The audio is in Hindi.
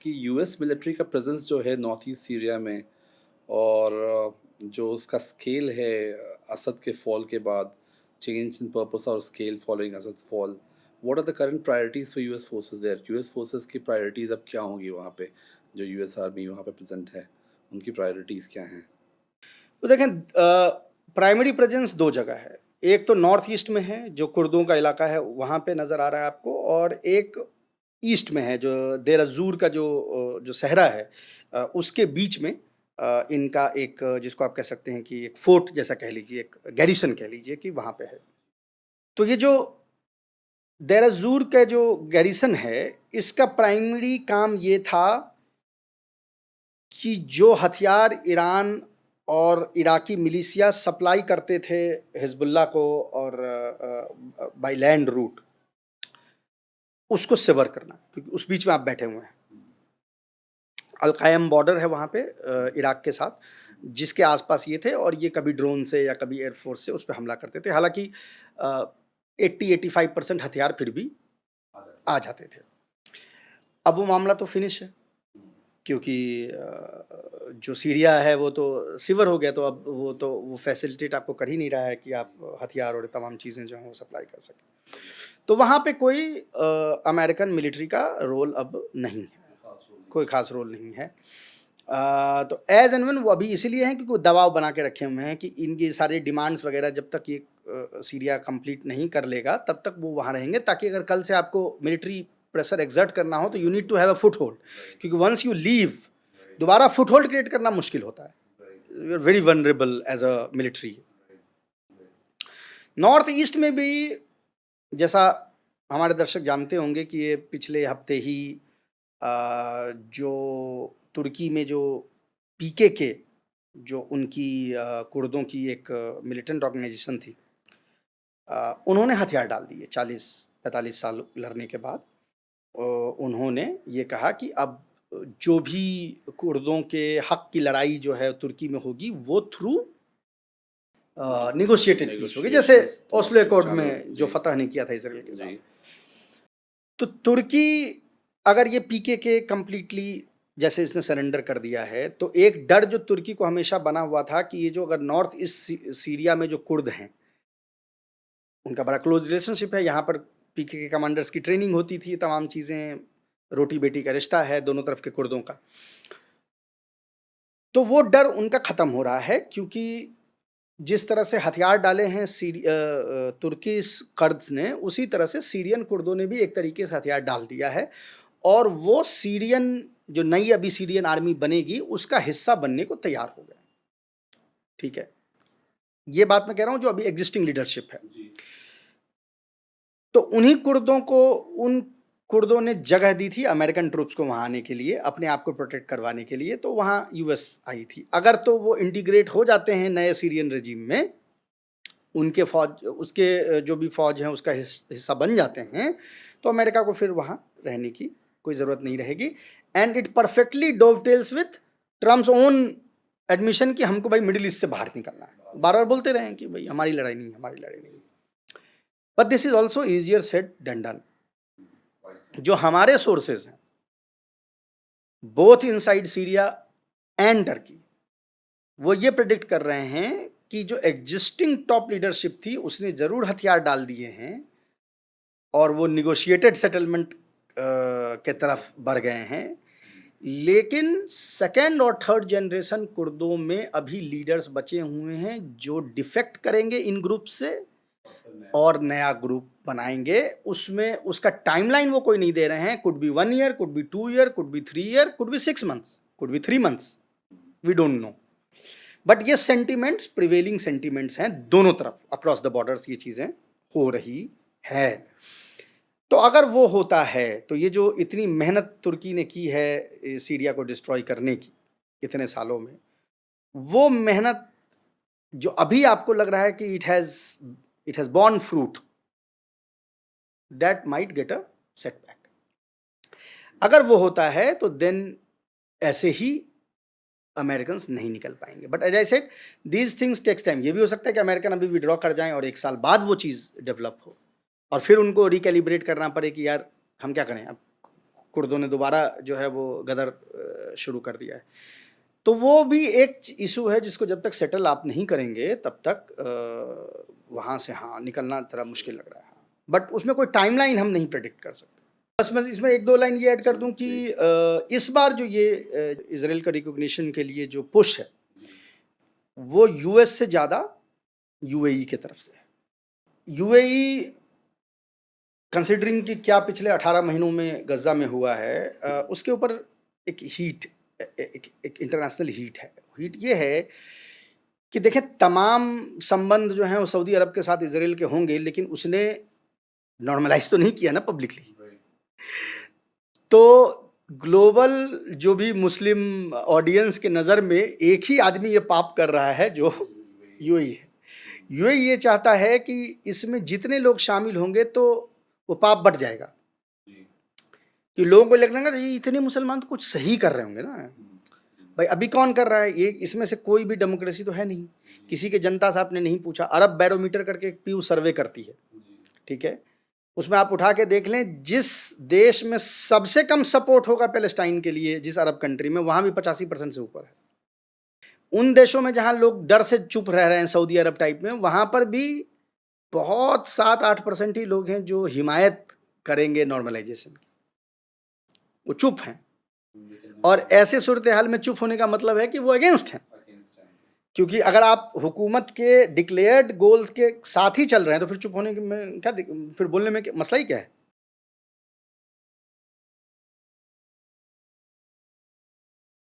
कि यूएस मिलिट्री का प्रेजेंस जो है नॉर्थ ईस्ट सीरिया में और जो उसका स्केल है असद के फॉल के बाद, चेंज इन पर्पस और scale following Assad fall, what are the current priorities for US forces there? US forces की प्रायोरिटीज़ अब क्या होंगी वहाँ पे? जो यूएस आर्मी वहाँ पे प्रेजेंट है, उनकी प्रायोरिटीज़ क्या हैं? तो देखें, प्राइमरी प्रेजेंस दो जगह है। एक तो नॉर्थ ईस्ट में है, जो कुर्दों का इलाका है, वहाँ पे नज़र आ रहा है आपको, और एक ईस्ट में है, जो देर अज़ूर का जो सहरा है, उसके बीच में इनका एक, जिसको आप कह सकते हैं कि एक फोर्ट जैसा कह लीजिए, एक गैरिसन कह लीजिए, कि वहाँ पे है। तो ये जो देर अज़ूर का जो गैरिसन है, इसका प्राइमरी काम ये था कि जो हथियार ईरान और इराकी मिलिशिया सप्लाई करते थे हिजबुल्लाह को, और बाय लैंड रूट, उसको सेवर करना, क्योंकि उस बीच में आप बैठे हुए हैं। अल-क़ायम बॉर्डर है वहाँ पे इराक के साथ, जिसके आसपास ये थे, और ये कभी ड्रोन से या कभी एयरफोर्स से उस पर हमला करते थे। हालांकि 80-85% हथियार फिर भी आ जाते थे। अब वो मामला तो फिनिश है, क्योंकि जो सीरिया है वो तो सिवर हो गया, तो अब वो फैसिलिटेट आपको कर ही नहीं रहा है कि आप हथियार और तमाम चीज़ें जो हैं वो सप्लाई कर सकें। तो वहाँ पे कोई अमेरिकन मिलिट्री का रोल अब नहीं है, कोई ख़ास रोल नहीं है। तो एज़ एंड व्हेन वो अभी इसीलिए हैं क्योंकि वो दबाव बना के रखे हुए हैं कि इनकी सारी डिमांड्स वगैरह जब तक ये सीरिया कंप्लीट नहीं कर लेगा तब तक वो वहाँ रहेंगे, ताकि अगर कल से आपको मिलिट्री प्रेशर एक्सर्ट करना हो तो you need to have a foothold, क्योंकि वंस यू लीव, दोबारा फुट होल्ड क्रिएट करना मुश्किल होता है। You are very vulnerable as a military. North east में भी, जैसा हमारे दर्शक जानते होंगे कि ये पिछले हफ्ते ही जो तुर्की में जो पीकेके, जो उनकी कुर्दों की एक मिलिटेंट ऑर्गेनाइजेशन थी, उन्होंने हथियार डाल दिए 40-45 साल लड़ने के बाद। उन्होंने ये कहा कि अब जो भी कुर्दों के हक की लड़ाई जो है तुर्की में होगी, वो थ्रू निगोशिएटेड पीस होगी, जैसे ओस्लो अकॉर्ड में जो फतह ने किया था इसराइल के साथ। तो तुर्की, अगर ये पीकेके कंप्लीटली जैसे इसने सरेंडर कर दिया है, तो एक डर जो तुर्की को हमेशा बना हुआ था कि ये जो अगर नॉर्थ ईस्ट सीरिया में जो कुर्द हैं, उनका बड़ा क्लोज रिलेशनशिप है, यहाँ पर पीकेके कमांडर्स की ट्रेनिंग होती थी, तमाम चीज़ें, रोटी बेटी का रिश्ता है दोनों तरफ के कुर्दों का। तो वो डर उनका ख़त्म हो रहा है, क्योंकि जिस तरह से हथियार डाले हैं तुर्की कर्द्स ने, उसी तरह से सीरियन कुर्दों ने भी एक तरीके से हथियार डाल दिया है, और वो सीरियन, जो नई अभी सीरियन आर्मी बनेगी, उसका हिस्सा बनने को तैयार हो गया। ठीक है, ये बात मैं कह रहा हूँ जो अभी एग्जिस्टिंग लीडरशिप है। तो उन्हीं कुर्दों को, उन कुर्दों ने जगह दी थी अमेरिकन ट्रूप्स को वहाँ आने के लिए, अपने आप को प्रोटेक्ट करवाने के लिए, तो वहाँ यूएस आई थी। अगर तो वो इंटीग्रेट हो जाते हैं नए सीरियन रजीम में, उनके फौज, उसके जो भी फौज हैं उसका हिस्सा बन जाते हैं, तो अमेरिका को फिर वहाँ रहने की कोई ज़रूरत नहीं रहेगी। And it perfectly dovetails with Trump's own admission कि हमको भाई मिडिल ईस्ट से बाहर निकलना है। बार बार बोलते रहे कि भाई हमारी लड़ाई नहीं, हमारी लड़ाई नहीं। But this is also easier said than done. जो हमारे सोर्सेज हैं, both inside Syria and Turkey, वो ये प्रेडिक्ट कर रहे हैं कि जो एग्जिस्टिंग टॉप लीडरशिप थी उसने ज़रूर हथियार डाल दिए हैं, और वो निगोशिएटेड सेटलमेंट के तरफ बढ़ गए हैं, लेकिन सेकेंड और थर्ड जनरेशन कुर्दों में अभी लीडर्स बचे हुए हैं जो डिफेक्ट करेंगे इन ग्रुप से और नया ग्रुप बनाएंगे। उसमें उसका टाइमलाइन वो कोई नहीं दे रहे हैं, could be 1 year, could be 2 year, could be 3 year, could be 6 months, could be 3 months, we don't know. But ये सेंटिमेंट्स, प्रिवेलिंग सेंटिमेंट्स हैं दोनों तरफ, अक्रॉस द बॉर्डर्स ये चीज़ें हो रही है। तो अगर वो होता है, तो ये जो इतनी मेहनत तुर्की ने की है सीरिया को डिस्ट्रॉय करने की इतने सालों में, वो मेहनत जो अभी आपको लग रहा है कि it has born fruit, that might get a setback. अगर वो होता है तो देन ऐसे ही अमेरिकन नहीं निकल पाएंगे। But as I said, these things takes time. ये भी हो सकता है कि अमेरिकन अभी विड्रॉ कर जाएं और 1 साल बाद वो चीज़ डेवलप हो, और फिर उनको रिकैलिब्रेट करना पड़े कि यार हम क्या करें, अब कुर्दों ने दोबारा जो है वो गदर शुरू कर दिया है। तो वो भी एक इशू है जिसको जब तक सेटल आप नहीं करेंगे तब तक वहाँ से हाँ निकलना थोड़ा मुश्किल लग रहा है। बट उसमें कोई टाइमलाइन हम नहीं प्रेडिक्ट कर सकते। बस मैं इसमें एक दो लाइन ये ऐड कर दूं कि इस बार जो ये इजराइल का रिकॉग्निशन के लिए जो पुश है वो यूएस से ज़्यादा यूएई के तरफ से है। यूएई कंसिडरिंग कि क्या पिछले 18 महीनों में गज़ा में हुआ है, उसके ऊपर एक हीट, एक इंटरनेशनल हीट है। हीट ये है कि देखें तमाम संबंध जो हैं वो सऊदी अरब के साथ इजराइल के होंगे, लेकिन उसने नॉर्मलाइज तो नहीं किया ना पब्लिकली। तो ग्लोबल जो भी मुस्लिम ऑडियंस के नज़र में एक ही आदमी ये पाप कर रहा है जो यूएई है। यूएई ये चाहता है कि इसमें जितने लोग शामिल होंगे तो वो पाप बढ़ जाएगा, कि लोगों को लगना ये इतने मुसलमान तो कुछ सही कर रहे होंगे ना। भाई अभी कौन कर रहा है ये? इसमें से कोई भी डेमोक्रेसी तो है नहीं। किसी के जनता से आपने नहीं पूछा। अरब बैरोमीटर करके एक पीयू सर्वे करती है, ठीक है, उसमें आप उठा के देख लें जिस देश में सबसे कम सपोर्ट होगा पैलेस्टाइन के लिए, जिस अरब कंट्री में, वहाँ भी 85% से ऊपर है। उन देशों में जहाँ लोग डर से चुप रह रहे हैं, सऊदी अरब टाइप में, वहाँ पर भी बहुत 7-8% ही लोग हैं जो हिमायत करेंगे नॉर्मलाइजेशन की, वो चुप हैं। और ऐसे सूरत हाल में चुप होने का मतलब है कि वो अगेंस्ट हैं, क्योंकि अगर आप हुकूमत के डिक्लेयर्ड गोल्स के साथ ही चल रहे हैं तो फिर चुप होने में क्या, फिर बोलने में मसला ही क्या है।